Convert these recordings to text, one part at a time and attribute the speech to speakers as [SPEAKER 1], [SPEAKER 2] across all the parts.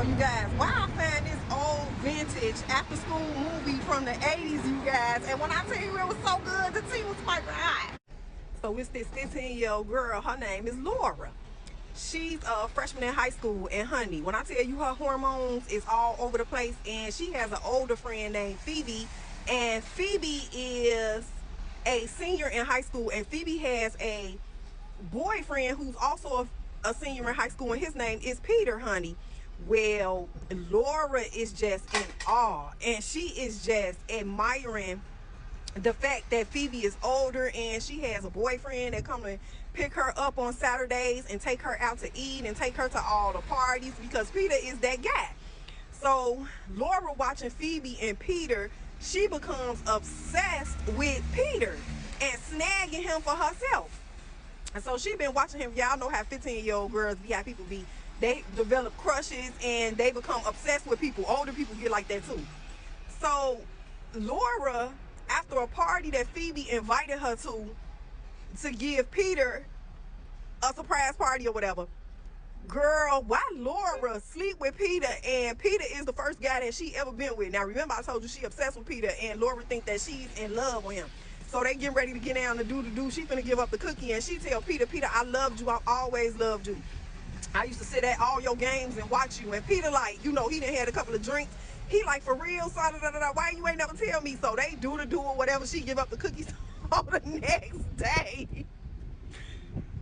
[SPEAKER 1] you guys, why I found this old vintage after school movie from the 80s, you guys. And when I tell you it was so good, the tea was like, ah. So it's this 15-year-old girl. Her name is Laura. She's a freshman in high school, and honey, when I tell you her hormones is all over the place, and she has an older friend named Phoebe, and Phoebe is a senior in high school, and Phoebe has a boyfriend who's also a senior in high school, and his name is Peter, honey. Well, Laura is just in awe, and she is just admiring the fact that Phoebe is older and she has a boyfriend that come to pick her up on Saturdays and take her out to eat and take her to all the parties, because Peter is that guy. So Laura, watching Phoebe and Peter, she becomes obsessed with Peter and snagging him for herself. And so she been watching him. Y'all know how 15-year-old girls be, how people be. They develop crushes and they become obsessed with people. Older people get like that too. So Laura, after a party that Phoebe invited her to give Peter a surprise party or whatever, girl, why Laura sleep with Peter, and Peter is the first guy that she ever been with. Now remember, I told you she obsessed with Peter, and Laura think that she's in love with him. So they getting ready to get down to do the do. She finna give up the cookie, and she tell Peter, Peter, I loved you. I always loved you. I used to sit at all your games and watch you. And Peter, like, you know, he done had a couple of drinks. He like, for real, so why you ain't never tell me? So they do the do or whatever. She give up the cookies. On the next day,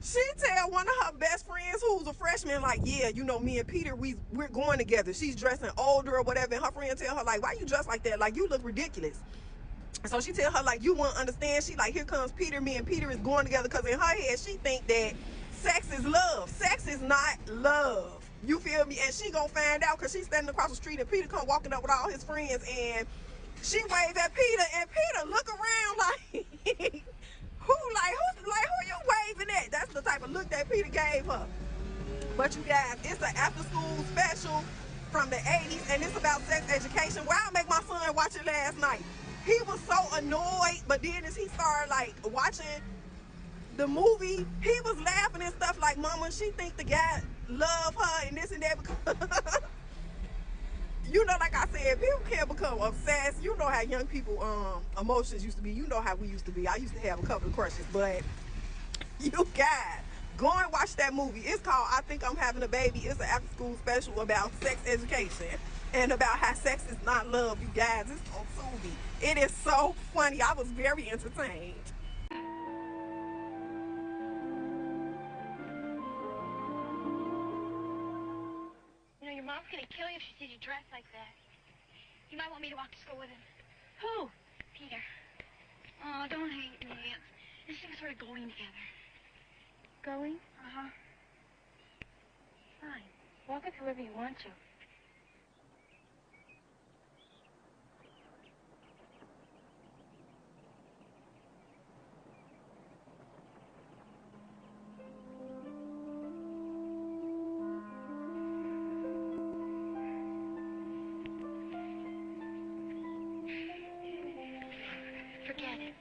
[SPEAKER 1] she tell one of her best friends who's a freshman, like, yeah, you know, me and Peter, we're going together. She's dressing older or whatever, and her friend tell her, like, why you dress like that? Like, you look ridiculous. So she tell her, like, you won't understand. She like, here comes Peter. Me and Peter is going together, because in her head she think that sex is love. Sex is not love. You feel me? And she gonna find out, because she's standing across the street and Peter come walking up with all his friends, and she wave at Peter, and Peter look around like who you waving at? That's the type of look that Peter gave her. But you guys, it's an after school special from the 80s, and it's about sex education. Why I make my son watch it last night. He was so annoyed, but then as he started like watching the movie, he was laughing and stuff like, mama, she think the guy love her and this and that, because you know, like I said, people can become obsessed. You know how young people emotions used to be. You know how we used to be. I used to have a couple of crushes, but you guys, go and watch that movie. It's called I Think I'm Having a Baby. It's an after school special about sex education and about how sex is not love, you guys. It's on Tubi. It is so funny. I was very entertained.
[SPEAKER 2] You know, your mom's gonna kill you if she sees you dressed like that. You might want me to walk to school with him. Who? Peter. Oh, don't hate me. This thing's sort of going together. Going? Uh-huh. Fine. Walk with whoever you want to. Forget it.